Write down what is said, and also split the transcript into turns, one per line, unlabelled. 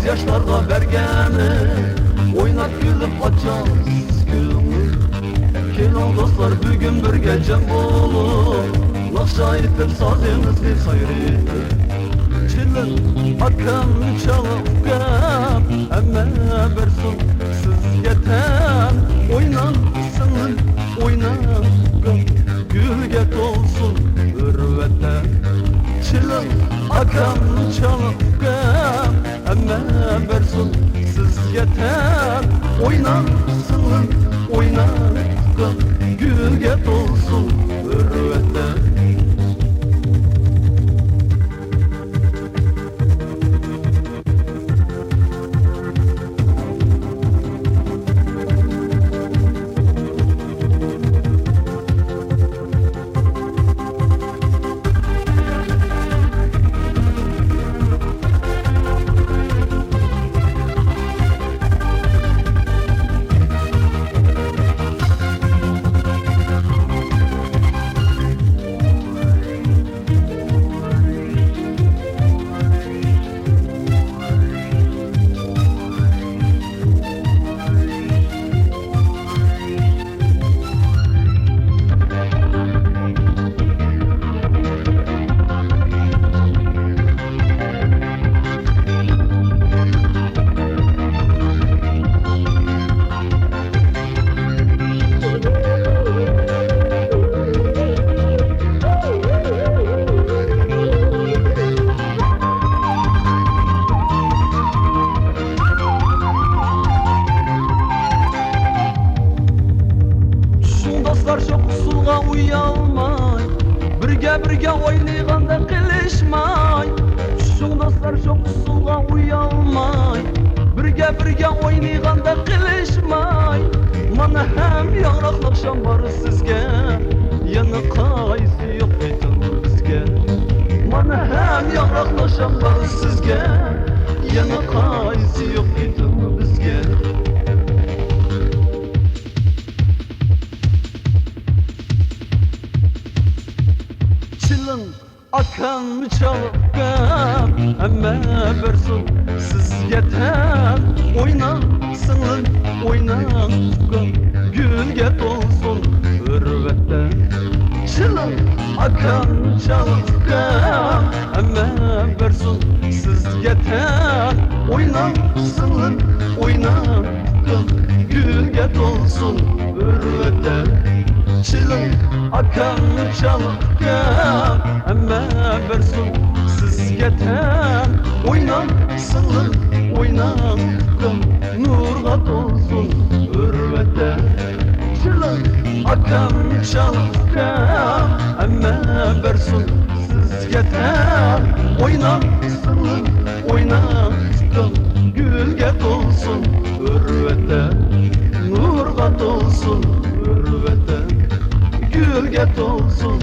yaşlarga bergeni oynap gülüp açacağız gülümü. Kelin dostlar bugün bir gecem bulup nakşa etip sazımızı sayırı. Çilin akan çalıp gap emme bersun siz yeten oynansın oynan gülge dolsun ürvete. Çilin akan çalıp gap emme bersun siz yeten oynansın oynan gülge dolsun ürvete. Çok usulga uyalmay birge oynaganda qilishmay. Şu dostlar çok usulga uyalmay birge oynaganda qilishmay. Mana ham yog'roqliq sham bor sizga yana qaysi yo'q aytin bizga. Mana ham yog'roqliq sham bor sizga yana qaysi yo'q aytin bizga. Çilin akan çalıp gap emme bersun siz yeten oynansın oynan gülge dolsun ürvette. Çilin akan çalıp gap emme bersun siz yeten oynansın oynan gülge dolsun ürvette. Çilin akan çalıp gap emme bersun siz yeten oynansın oynan nurga dolsun ürvete. Çilin akan çalıp gap emme bersun siz yeten oynansın oynan gülge dolsun ürvete. Nurga dolsun ürvete gülge dolsun